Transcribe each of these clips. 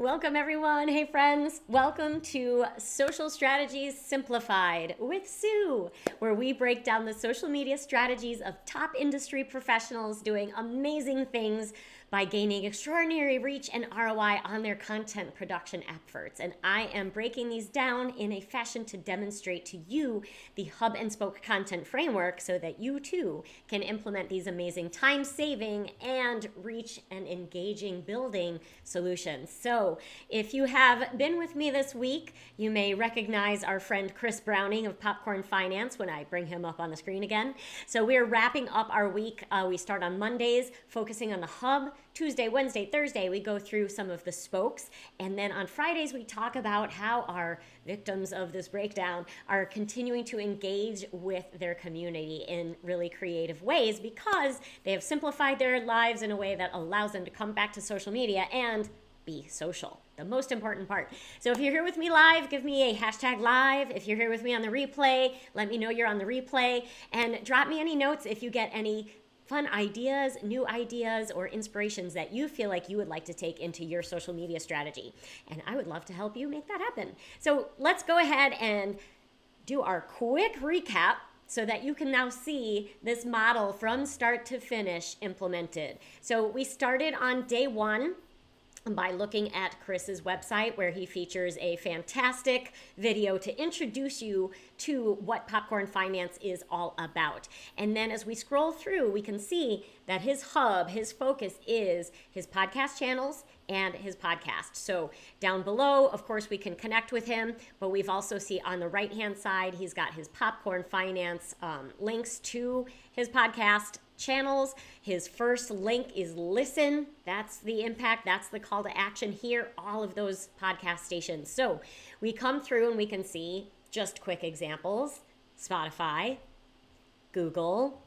Welcome everyone. Hey friends, welcome to Social Strategies Simplified with Sue, where we break down the social media strategies of top industry professionals doing amazing things by gaining extraordinary reach and ROI on their content production efforts. And I am breaking these down in a fashion to demonstrate to you the hub and spoke content framework so that you too can implement these amazing time-saving and reach and engaging building solutions. So if you have been with me this week, you may recognize our friend Chris Browning of Popcorn Finance when I bring him up on the screen again. So we're wrapping up our week. We start on Mondays, focusing on the hub. Tuesday, Wednesday, Thursday, we go through some of the spokes. And then on Fridays, we talk about how our victims of this breakdown are continuing to engage with their community in really creative ways because they have simplified their lives in a way that allows them to come back to social media and be social. The most important part. So if you're here with me live, give me a hashtag live. If you're here with me on the replay, let me know you're on the replay. And drop me any notes if you get any fun ideas, new ideas, or inspirations that you feel like you would like to take into your social media strategy. And I would love to help you make that happen. So let's go ahead and do our quick recap so that you can now see this model from start to finish implemented. So we started on day one by looking at Chris's website, where he features a fantastic video to introduce you to what Popcorn Finance is all about. And then as we scroll through, we can see that his hub, his focus is his podcast channels and his podcast. So down below, of course, we can connect with him, but we've also see on the right-hand side, he's got his Popcorn Finance links to his podcast channels. His first link is listen. That's the impact. That's the call to action here, all of those podcast stations. So we come through and we can see just quick examples. Spotify, Google,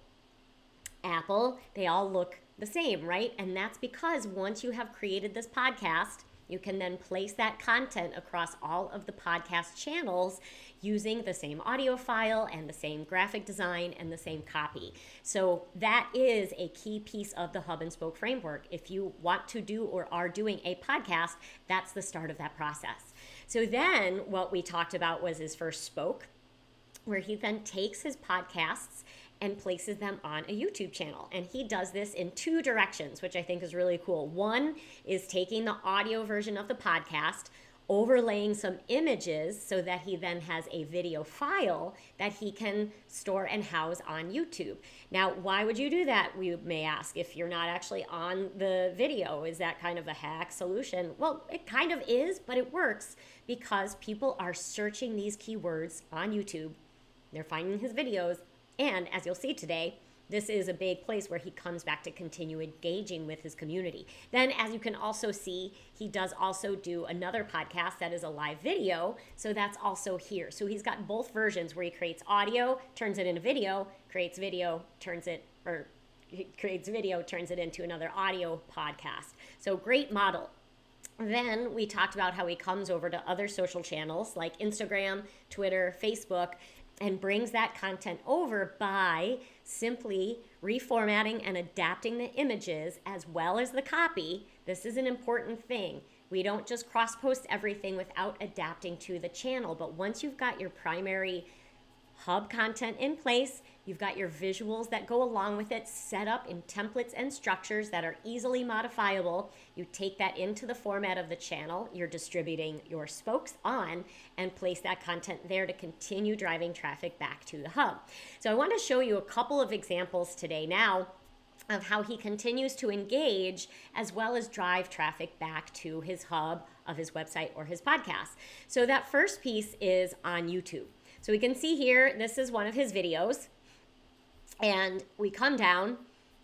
Apple, they all look the same, right? And that's because once you have created this podcast, you can then place that content across all of the podcast channels using the same audio file and the same graphic design and the same copy. So that is a key piece of the hub and spoke framework. If you want to do or are doing a podcast, that's the start of that process. So then what we talked about was his first spoke, where he then takes his podcasts and places them on a YouTube channel. And he does this in two directions, which I think is really cool. One is taking the audio version of the podcast, overlaying some images so that he then has a video file that he can store and house on YouTube. Now, why would you do that, we may ask, if you're not actually on the video? Is that kind of a hack solution? Well, it kind of is, but it works because people are searching these keywords on YouTube. They're finding his videos. And as you'll see today, this is a big place where he comes back to continue engaging with his community. Then, as you can also see, he does also do another podcast that is a live video. So that's also here. So he's got both versions where he creates audio, turns it into video, creates video, turns it into another audio podcast. So great model. Then we talked about how he comes over to other social channels like Instagram, Twitter, Facebook, and brings that content over by simply reformatting and adapting the images as well as the copy. This is an important thing. We don't just cross-post everything without adapting to the channel, but once you've got your primary hub content in place, you've got your visuals that go along with it set up in templates and structures that are easily modifiable. You take that into the format of the channel you're distributing your spokes on and place that content there to continue driving traffic back to the hub. So I want to show you a couple of examples today now of how he continues to engage as well as drive traffic back to his hub of his website or his podcast. So that first piece is on YouTube. So we can see here, this is one of his videos, and we come down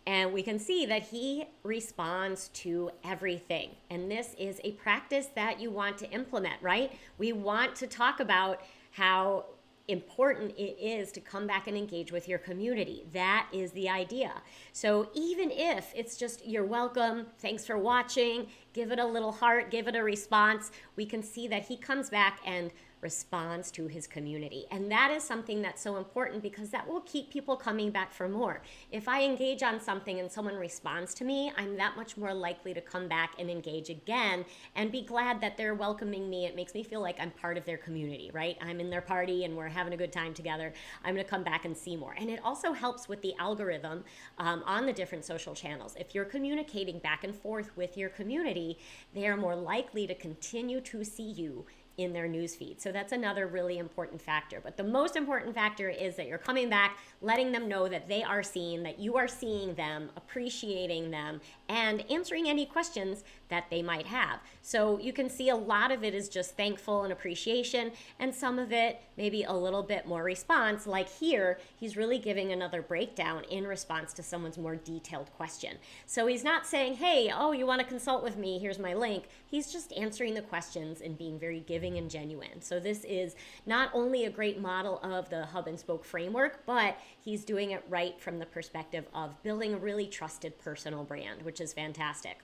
and we can see that he responds to everything. And this is a practice that you want to implement, right? We want to talk about how important it is to come back and engage with your community. That is the idea. So even if it's just, you're welcome, thanks for watching, give it a little heart, give it a response, we can see that he comes back and responds to his community. And that is something that's so important because that will keep people coming back for more. If I engage on something and someone responds to me, I'm that much more likely to come back and engage again and be glad that they're welcoming me. It makes me feel like I'm part of their community, right? I'm in their party and we're having a good time together. I'm going to come back and see more. And it also helps with the algorithm on the different social channels. If you're communicating back and forth with your community, they are more likely to continue to see you in their newsfeed. So that's another really important factor. But the most important factor is that you're coming back, letting them know that they are seen, that you are seeing them, appreciating them, and answering any questions that they might have. So you can see a lot of it is just thankful and appreciation, and some of it maybe a little bit more response. Like here, he's really giving another breakdown in response to someone's more detailed question. So he's not saying, hey, oh, you want to consult with me? Here's my link. He's just answering the questions and being very giving and genuine. So this is not only a great model of the hub and spoke framework, but he's doing it right from the perspective of building a really trusted personal brand, which is fantastic.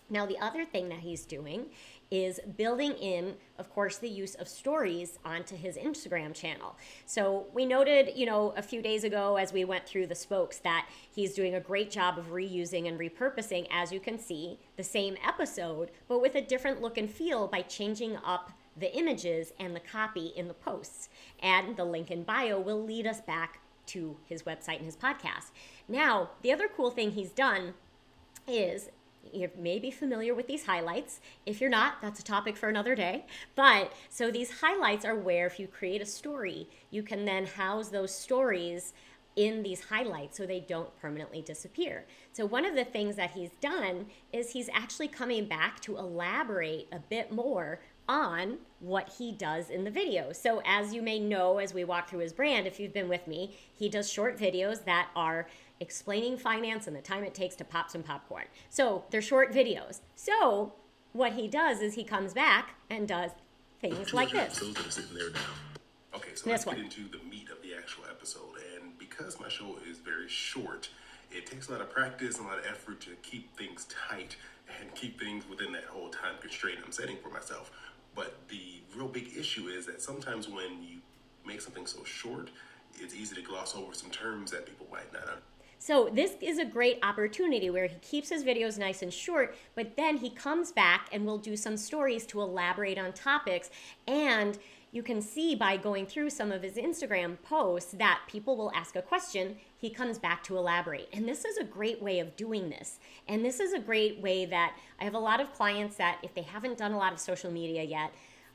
Now, the other thing that he's doing is building in, of course, the use of stories onto his Instagram channel. So we noted, a few days ago as we went through the spokes that he's doing a great job of reusing and repurposing, as you can see, the same episode, but with a different look and feel by changing up the images and the copy in the posts. And the link in bio will lead us back to his website and his podcast. Now, the other cool thing he's done is, you may be familiar with these highlights. If you're not, that's a topic for another day. But so these highlights are where if you create a story, you can then house those stories in these highlights so they don't permanently disappear. So one of the things that he's done is he's actually coming back to elaborate a bit more on what he does in the video. So as you may know, as we walk through his brand, if you've been with me, he does short videos that are explaining finance and the time it takes to pop some popcorn. So they're short videos. So what he does is he comes back and does things like this. Sitting there now. Okay, so let's get into the meat of the actual episode. And because my show is very short, it takes a lot of practice and a lot of effort to keep things tight and keep things within that whole time constraint I'm setting for myself. But the real big issue is that sometimes when you make something so short, it's easy to gloss over some terms that people might not understand. So this is a great opportunity where he keeps his videos nice and short, but then he comes back and will do some stories to elaborate on topics. And you can see by going through some of his Instagram posts that people will ask a question, he comes back to elaborate. And this is a great way of doing this. And this is a great way that I have a lot of clients that if they haven't done a lot of social media yet,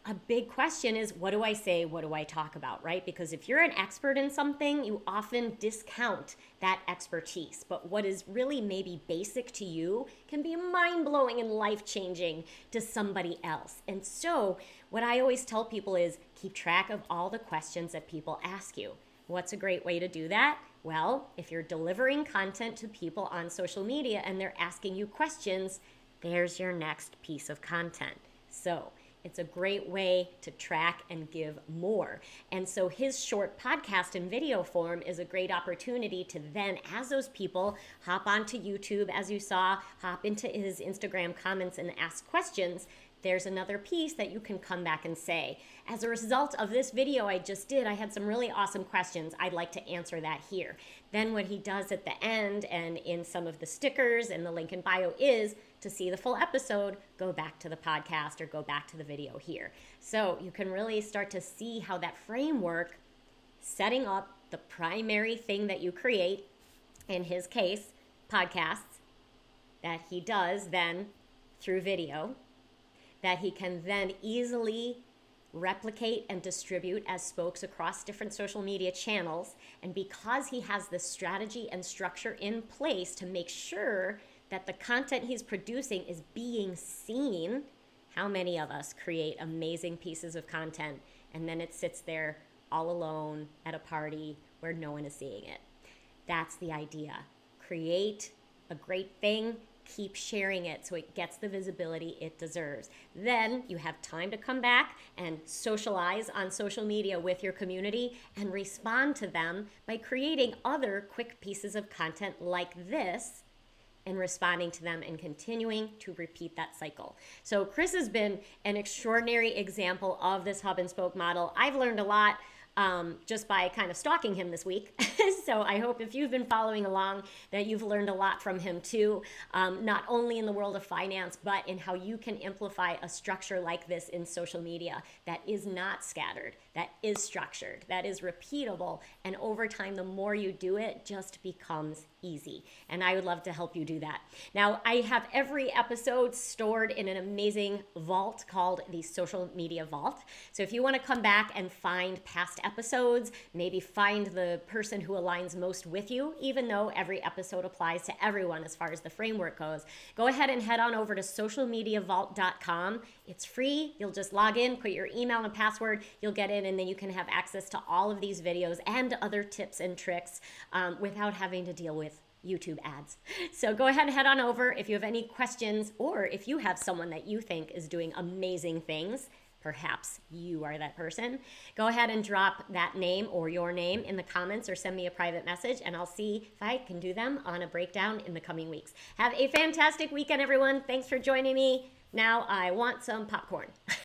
a big question is, what do I say? What do I talk about, right? Because if you're an expert in something, you often discount that expertise. But what is really maybe basic to you can be mind-blowing and life-changing to somebody else. And so what I always tell people is keep track of all the questions that people ask you. What's a great way to do that? Well, if you're delivering content to people on social media and they're asking you questions, there's your next piece of content. So it's a great way to track and give more. And so his short podcast in video form is a great opportunity to then, as those people hop onto YouTube, as you saw, hop into his Instagram comments and ask questions, there's another piece that you can come back and say, as a result of this video I just did, I had some really awesome questions. I'd like to answer that here. Then what he does at the end and in some of the stickers and the link in bio is to see the full episode, go back to the podcast or go back to the video here. So you can really start to see how that framework, setting up the primary thing that you create, in his case, podcasts, that he does then through video, that he can then easily replicate and distribute as spokes across different social media channels. And because he has the strategy and structure in place to make sure that the content he's producing is being seen, how many of us create amazing pieces of content and then it sits there all alone at a party where no one is seeing it? That's the idea. Create a great thing, keep sharing it so it gets the visibility it deserves. Then you have time to come back and socialize on social media with your community and respond to them by creating other quick pieces of content like this and responding to them and continuing to repeat that cycle. So Chris has been an extraordinary example of this hub and spoke model. I've learned a lot just by kind of stalking him this week. So I hope if you've been following along that you've learned a lot from him too, not only in the world of finance, but in how you can amplify a structure like this in social media that is not scattered, that is structured, that is repeatable. And over time, the more you do it, just becomes easy. And I would love to help you do that. Now, I have every episode stored in an amazing vault called the Social Media Vault. So if you want to come back and find past episodes, maybe find the person who aligns most with you, even though every episode applies to everyone as far as the framework goes, go ahead and head on over to socialmediavault.com. It's free. You'll just log in, put your email and password, you'll get in, and then you can have access to all of these videos and other tips and tricks without having to deal with YouTube ads. So go ahead and head on over if you have any questions, or if you have someone that you think is doing amazing things, perhaps you are that person, go ahead and drop that name or your name in the comments or send me a private message, and I'll see if I can do them on a breakdown in the coming weeks. Have a fantastic weekend, everyone. Thanks for joining me. Now I want some popcorn.